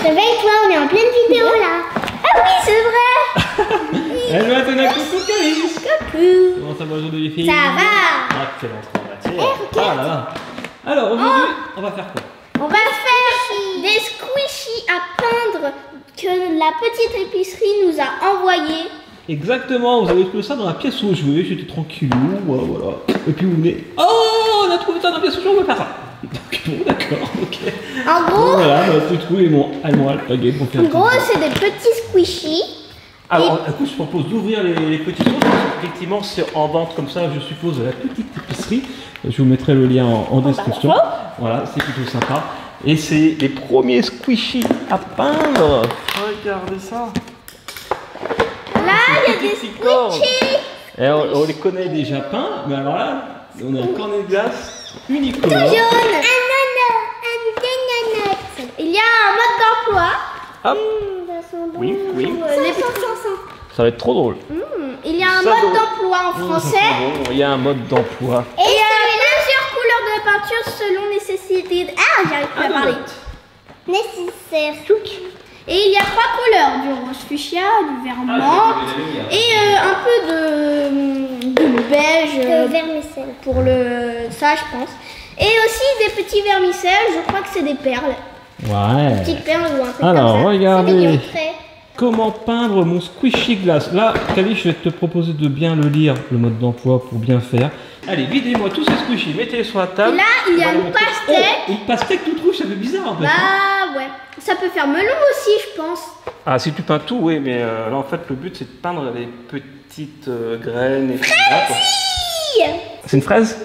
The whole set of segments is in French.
Réveille-toi, on est en pleine vidéo là. Ah oui, c'est vrai. Elle va tenir coucou Calice. Coucou. Comment ça va aujourd'hui les filles? Ça va. Excellent en matière. Ah là là. Alors aujourd'hui, on va faire quoi? On va faire des squishies à peindre que la petite épicerie nous a envoyé. Exactement, vous avez trouvé ça dans la pièce où jouer, j'étais tranquillou, voilà. Et puis vous venez, oh, on a trouvé ça dans la pièce où jouer, on va faire ça. Donc bon, d'accord, ok. En gros, donc, voilà, notre trou et mon alpaguet pour faire. En gros, c'est des petits squishies. Alors, du coup, je propose d'ouvrir les petits trous, parce qu'effectivement, c'est en vente comme ça, je suppose, à la petite épicerie. Je vous mettrai le lien en description. Voilà, c'est plutôt sympa. Et c'est les premiers squishies à peindre. Regardez ça. Là, il y a des squishies. Et on les connaît déjà peints, mais alors là, on a un cornet de glace unicolore. Tout jaune. Il y a un mode d'emploi. Hop. Oui, oui. Ça va être trop drôle. Il y a un mode d'emploi en français. Il y a un mode d'emploi. Et il y a plusieurs couleurs de peinture selon nécessité. Ah, j'arrive pas à parler. Nécessaire. Et il y a 3 couleurs, du rose fuchsia, du vert menthe et un peu de beige. De vermicelle. Pour ça, je pense. Et aussi des petits vermicelles, je crois que c'est des perles. Ouais. Des petites perles ou un truc alors, comme ça. Regardez. Comment peindre mon squishy glace? Là, Cali, je vais te proposer de bien le lire, le mode d'emploi, pour bien faire. Allez, videz-moi tous ces squishies, mettez-les sur la table. Là, il y a une pastèque. Oh, une pastèque toute rouge, ça fait bizarre un peu. Bah ouais. Ça peut faire melon aussi, je pense. Ah, si tu peins tout, oui, mais là, en fait, le but, c'est de peindre les petites graines. Et c'est une fraise?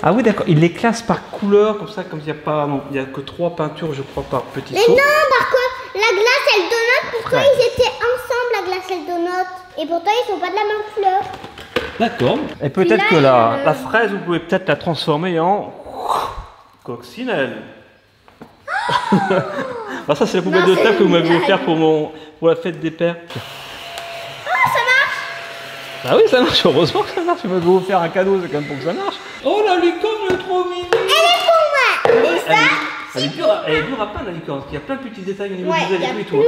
Ah oui, d'accord. Il les classe par couleur, comme ça, comme il n'y a pas, non, il n'y a que 3 peintures, je crois, par petit saut. Mais non, par contre, la glace et le donut, pourquoi ils étaient ensemble, la glace et le donut? Et pourtant, ils sont pas de la même couleur. D'accord. Et peut-être que la fraise, vous pouvez peut-être la transformer en coccinelle. Bah, ça, c'est la poubelle de table que vous m'avez offert pour la fête des pères. Ah, ça marche. Bah oui, ça marche, heureusement que ça marche. Vous m'avez offert un cadeau, c'est quand même pour que ça marche. Oh, la licorne, elle est trop mignonne. Elle est pour moi. Et ça, elle est dure à peindre, la licorne, parce qu'il y a plein de petits détails au niveau du visage et tout.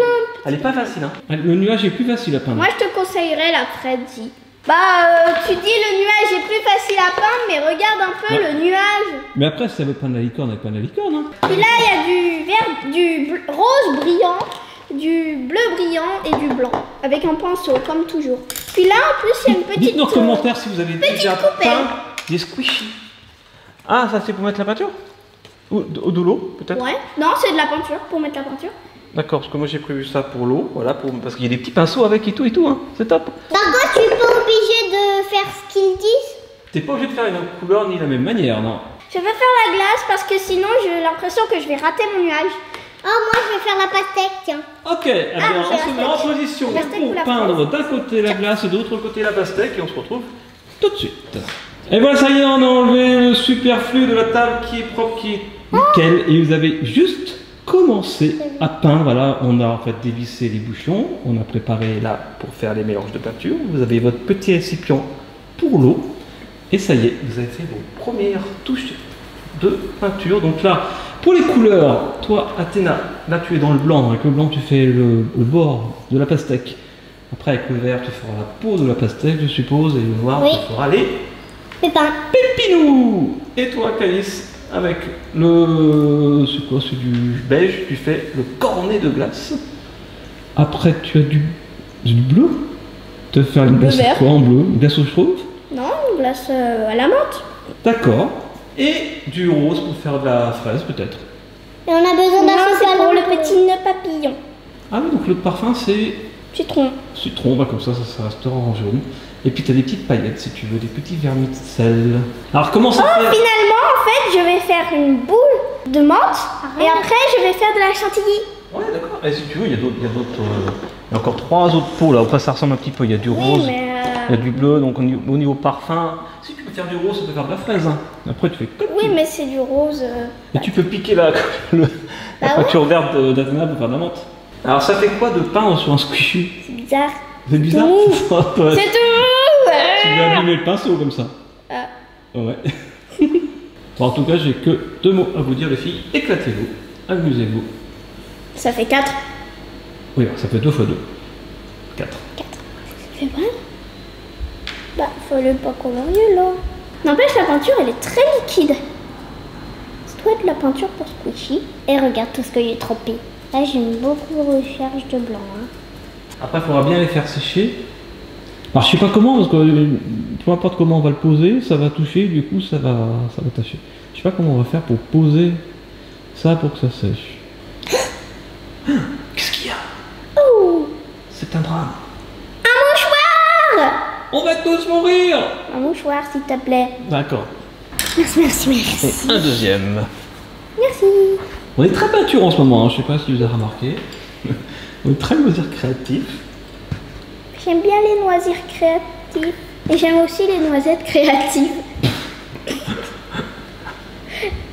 Elle est pas facile, hein. Le nuage est plus facile à peindre. Moi, je te conseillerais la Freddy. Bah, tu dis le nuage est plus facile à peindre, mais regarde un peu le nuage. Mais après, si ça veut peindre la licorne, elle peint la licorne, hein. Puis là, il y a du rose brillant, du bleu brillant et du blanc, avec un pinceau, comme toujours. Puis là, en plus, il y a une petite... Dites-nous en commentaire si vous avez déjà peint des squishies. Ah, ça c'est pour mettre la peinture? Ou de l'eau, peut-être? Ouais. Non, c'est de la peinture, pour mettre la peinture. D'accord, parce que moi j'ai prévu ça pour l'eau, voilà, parce qu'il y a des petits pinceaux avec et tout, hein. C'est top. Par contre, tu n'es pas obligé de faire ce qu'ils disent. T'es pas obligé de faire une couleur ni la même manière, non? Je vais faire la glace parce que sinon j'ai l'impression que je vais rater mon nuage. Oh, moi je vais faire la pastèque, tiens. Ok, alors on se met en position pour peindre d'un côté la glace et de l'autre côté la pastèque et on se retrouve tout de suite. Et voilà, ça y est, on a enlevé le superflu de la table qui est propre, qui est nickel. Et vous avez juste commencé à peindre. Voilà, on a en fait dévissé les bouchons, on a préparé là pour faire les mélanges de peinture. Vous avez votre petit récipient pour l'eau. Et ça y est, vous avez fait vos premières touches de peinture. Donc là, pour les couleurs, toi Athéna, là tu es dans le blanc. Avec le blanc, tu fais le bord de la pastèque. Après, avec le vert, tu feras la peau de la pastèque, je suppose. Et le noir, tu feras les pépinous. Et toi, Calice, avec le... c'est quoi, c'est du beige, tu fais le cornet de glace. Après, tu as du bleu. Tu vas faire une glace quoi en bleu? Une glace au chauve? Non, une glace à la menthe. D'accord. Et du rose pour faire de la fraise, peut-être. Et on a besoin d'un chocolat pour le petit nœud papillon. Ah oui, donc le parfum, c'est... Citron. Citron, bah comme ça restera en jaune. Et puis tu as des petites paillettes, si tu veux, des petits vermicelles. Alors, comment ça fait? Finalement, en fait, je vais faire une boule de menthe. Et après, je vais faire de la chantilly. Ouais, d'accord. Et si tu veux, il y a d'autres... il y a encore 3 autres pots, là. Après, ça ressemble un petit peu. Il y a du rose, il y a du bleu. Donc, au niveau parfum, si tu peux faire du rose, ça peut faire de la fraise. Hein. Après, tu fais comme oui, mais c'est du rose. Et tu peux piquer la peinture verte d'Athéna pour faire de la menthe. Alors, ça fait quoi de peindre sur un squishy? C'est bizarre. C'est bizarre. C'est tout. Tu vas abîmer le pinceau comme ça. Ouais. Bon, en tout cas, j'ai que 2 mots à vous dire, les filles. Éclatez-vous, amusez-vous. Ça fait 4. Oui, ça fait 2 x 2. 4. 4. Ça fait mal. Bah, fallait pas colorier là. N'empêche, la peinture, elle est très liquide. C'est toi de la peinture pour Squishy. Et regarde tout ce que j'ai trempé. Là, j'aime beaucoup recherche de blanc. Hein. Après, il faudra bien les faire sécher. Alors, je sais pas comment, parce que peu importe comment on va le poser, ça va toucher, du coup, ça va tâcher. Je sais pas comment on va faire pour poser ça pour que ça sèche. Qu'est-ce qu'il y a? Oh! C'est un drame. Un mouchoir! On va tous mourir! Un mouchoir, s'il te plaît. D'accord. Merci, merci, merci. Et un deuxième. Merci. On est très peinture en ce moment, hein. Je sais pas si vous avez remarqué. On est très loisirs créatifs. J'aime bien les loisirs créatifs. Et j'aime aussi les noisettes créatives.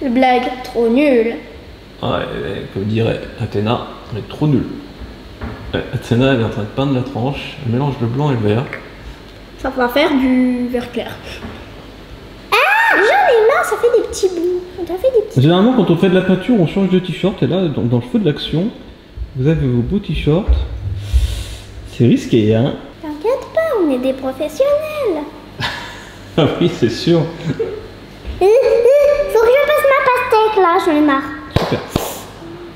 Blague trop nulle. Ouais, comme dirait Athéna, elle est trop nulle. Athéna, elle est en train de peindre la tranche, elle mélange le blanc et le vert. Ça va faire du vert clair. Ah, j'en ai marre, ça fait des petits bouts. Ça fait des petits... Généralement, quand on fait de la peinture, on change de t-shirt. Et là, dans le feu de l'action, vous avez vos beaux t-shirts. C'est risqué, hein? T'inquiète pas, on est des professionnels. Ah oui, c'est sûr. Faut que je passe ma pastèque là, j'en ai marre. Super.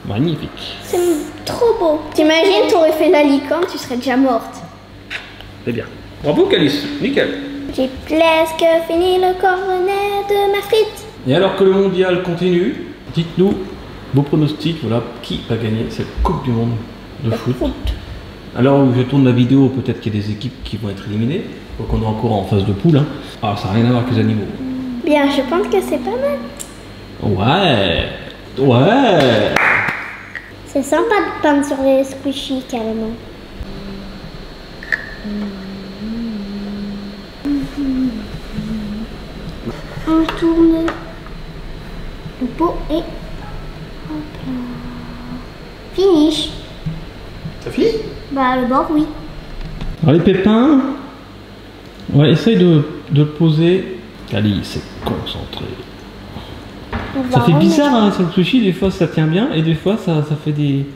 Magnifique. C'est trop beau. T'imagines, t'aurais fait la licorne, tu serais déjà morte. C'est bien. Bravo, Calice. Nickel. J'ai presque fini le cornet de ma frite. Et alors que le mondial continue, dites-nous vos pronostics. Voilà, qui va gagner cette Coupe du Monde de foot. Alors où je tourne la vidéo, peut-être qu'il y a des équipes qui vont être éliminées. Donc on est encore en phase de poule. Hein. Alors ça n'a rien à voir avec les animaux. Bien, je pense que c'est pas mal. Ouais. Ouais. C'est sympa de peindre sur les squishies carrément. On tourne le pot et hop là. Finish. Ça finit? Bah le bord oui. Alors les pépins, ouais, essaye de le poser. Calice, c'est concentré. Ça fait bizarre hein, sur le sushi, des fois ça tient bien et des fois ça fait des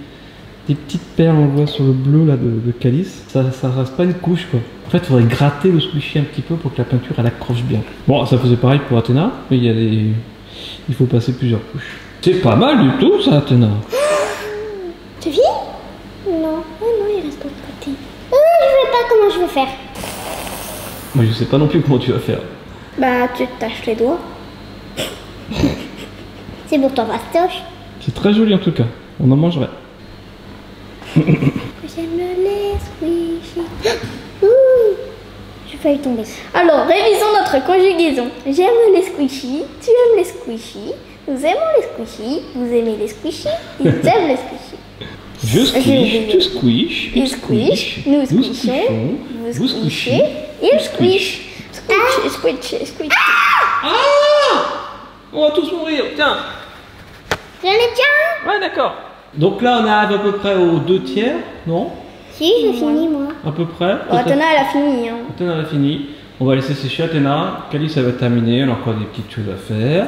petites perles, on voit sur le bleu là de Calice. Ça reste pas une couche quoi. En fait il faudrait gratter le squishy un petit peu pour que la peinture elle accroche bien. Bon ça faisait pareil pour Athéna, mais il faut passer plusieurs couches. C'est pas mal du tout ça Athéna. C'est fini? Non, oh non il reste pas de côté. Je sais pas comment je vais faire. Moi je sais pas non plus comment tu vas faire. Bah tu te tâches les doigts. C'est pour ton fastoche. C'est très joli en tout cas, on en mangerait. J'aime les squishies. J'ai failli tomber. Alors, révisons notre conjugaison. J'aime les squishies, tu aimes les squishies, nous aimons les squishies, vous aimez les squishies, ils aiment les squishies. Je squish, tu squish, il squish, nous squishons, vous squishez, il squish. Squish, squish, squish. On va tous mourir, tiens. J'en ai déjà un. Ouais, d'accord. Donc là, on arrive à peu près aux 2/3, non? Si, j'ai fini moi. À peu près. Athéna, elle a fini. Hein. Athéna, elle a fini. On va laisser sécher Athéna. Calice, elle va terminer. Elle a encore des petites choses à faire.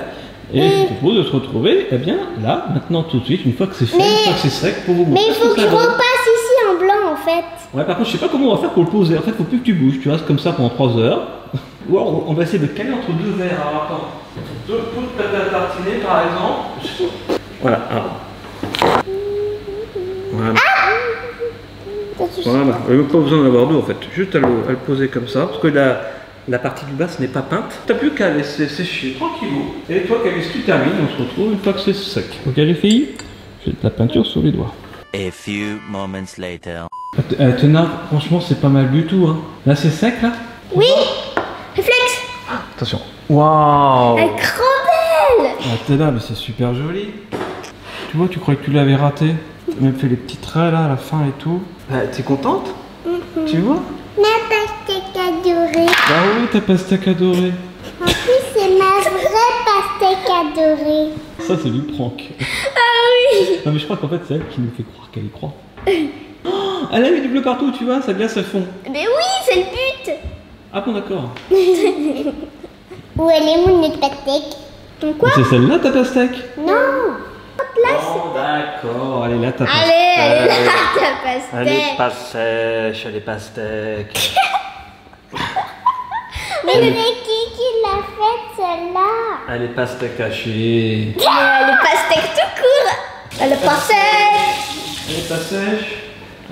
Et je vous propose de se retrouver, eh bien, là, maintenant, tout de suite, une fois que c'est fait, une fois que c'est sec, pour vous montrer. Mais il faut que je repasse ici en blanc, en fait. Ouais, par contre, je sais pas comment on va faire pour le poser. En fait, faut plus que tu bouges. Tu restes comme ça pendant 3 heures. Ou alors, on va essayer de caler entre 2 verres. Alors, attends. 2 pots de pâte à tartiner, par exemple. Voilà. Alors. Voilà. Voilà. Il n'y a pas besoin d'en avoir 2, en fait. Juste à le poser comme ça. Parce que la partie du bas, ce n'est pas peinte. T'as plus qu'à laisser sécher tranquillou. Et toi, Calice, tu termines. On se retrouve une fois que c'est sec. Ok, les filles? J'ai de la peinture sur les doigts. A few moments later. Athéna, franchement, c'est pas mal du tout. Hein. Là, c'est sec, là? Oui. Réflexe. Attention. Waouh! Elle est trop belle. Athéna, mais c'est super joli. Tu vois, tu croyais que tu l'avais raté? Tu as même fait les petits traits là, à la fin et tout. T'es contente? Tu vois? Ma pastèque adorée. Bah oui, ta pastèque adorée. En plus, c'est ma vraie pastèque adorée. Ça, c'est du prank. Ah oui. Non, mais je crois qu'en fait, c'est elle qui nous fait croire qu'elle y croit. Oh, elle a mis du bleu partout, tu vois, ça glace à fond. Mais oui, c'est le but. Ah bon, d'accord. Où elle est mon autre pastèque? Donc quoi? C'est celle-là ta pastèque? Non. Hop place. Bon, d'accord, elle est là ta pastèque. Allez, elle est là ta pastèque. Elle est pas sèche, elle est pastèque. Mais c'est qui l'a faite celle-là? Elle est pastèque cachée. Elle est pastèque tout court. Elle est pas sèche. Elle est pas sèche.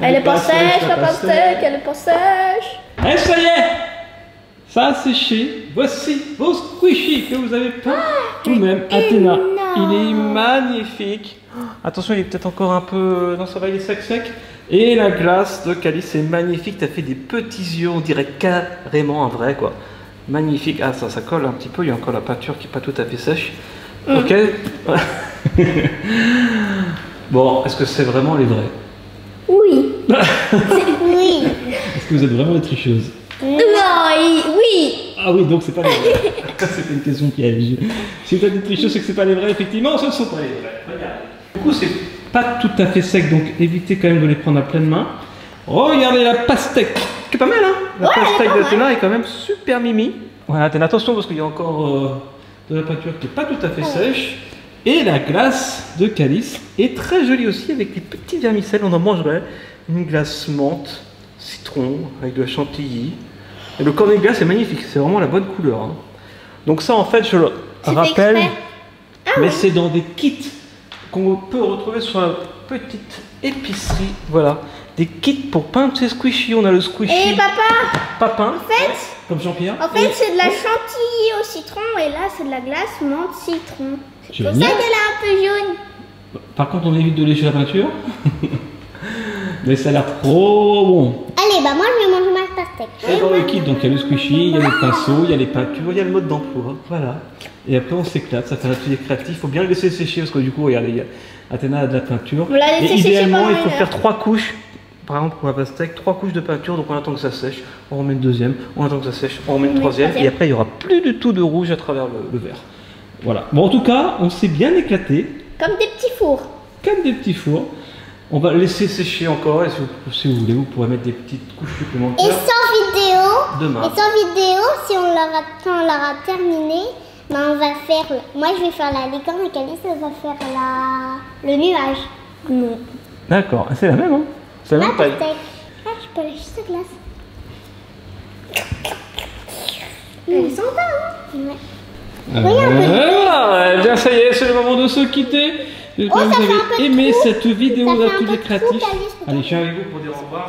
Elle est pas sèche, la pastèque, elle est pas sèche. Eh, ça y est, ça a séché. Voici vos squishies que vous avez peint vous-même. Athéna, il est magnifique. Attention, il est peut-être encore un peu... Non, ça va, il est sec. Et la glace de Calice est magnifique. T'as fait des petits yeux, on dirait carrément un vrai, quoi. Magnifique. Ah, ça colle un petit peu. Il y a encore la peinture qui n'est pas tout à fait sèche. Ok. Bon, est-ce que c'est vraiment les vrais? Oui. Oui. Est-ce que vous êtes vraiment des tricheuses? Non, oui. Ah oui, donc c'est pas les vrais. C'était une question piège. Si tu as des tricheuses, c'est que c'est pas les vrais, effectivement, ce ne sont pas les vrais. Regarde. Du coup, c'est pas tout à fait sec, donc évitez quand même de les prendre à pleine main. Regardez la pastèque, qui est pas mal, hein. La pastèque d'Athéna est quand même super mimi. Voilà, Athéna, attention parce qu'il y a encore de la peinture qui n'est pas tout à fait sèche. Et la glace de Calice est très jolie aussi, avec des petits vermicelles. On en mangerait une glace menthe, citron, avec de la chantilly. Et le cornet de glace est magnifique, c'est vraiment la bonne couleur. Hein. Donc ça, en fait, je le rappelle, mais c'est dans des kits qu'on peut retrouver sur la petite épicerie. Voilà, des kits pour peindre ces squishies. On a le squishy. Et papa, Papin, en fait, comme Jean-Pierre. En fait, c'est de la chantilly au citron et là, c'est de la glace menthe citron. C'est pour ça Génial. qu'elle est un peu jaune. Par contre, on évite de lécher la peinture. Mais ça a l'air trop bon. Allez, bah moi, je vais manger ma pastèque. Et dans le kit, donc il y a le squishy, il y a les pinceaux, il y a les peintures, il y a le mode d'emploi. Voilà. Et après, on s'éclate. Ça fait un atelier créatif. Il faut bien le laisser sécher parce que du coup, regardez, Athéna a de la peinture. On l'a laissé Et sécher idéalement, pendant il faut une faire heure. 3 couches. Par exemple, pour la pastèque, 3 couches de peinture. Donc on attend que ça sèche. On remet une deuxième. On attend que ça sèche. On remet une troisième. Et après, il n'y aura plus du tout de rouge à travers le verre. Voilà. Bon, en tout cas, on s'est bien éclaté. Comme des petits fours. Comme des petits fours. On va laisser sécher encore. Et si vous voulez, vous pourrez mettre des petites couches Et supplémentaires sans vidéo, demain. si on l'aura terminé, ben on va faire. Moi, je vais faire la licorne et Calice va faire le nuage. Non. D'accord. C'est la même, hein? C'est la La même taille. pastèque. Ah, je peux lâcher sa glace. Elle est sympa, hein? Ouais. Voilà, eh bien ça y est, c'est le moment de se quitter. J'espère que ça vous fait un peu avez de aimé trou. cette vidéo Ça fait un d'atelier peu de trou, créatif. Calice, peut-être. Allez, je viens avec vous pour dire au revoir.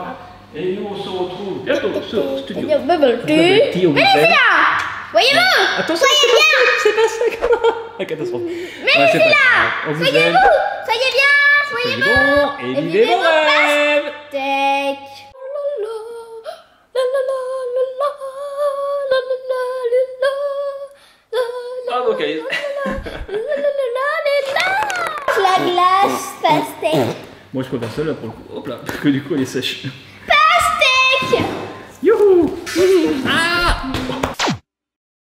Et nous, on se retrouve bientôt sur Studio. Bubble Tea au Bruxelles. Voyez-vous! Attention, c'est pas sec. La catastrophe. Mais Ouais, c'est pas là! grave. On vous aime. Soyez-vous! Soyez bien! Soyez Soyez bon! bons et vivez vos rêves. Pastèque. Bravo, Calice. La glace pastèque. Moi, je préfère celle-là pour le coup. Hop là, parce que du coup, elle est sèche. Pastèque. Youhou! Ah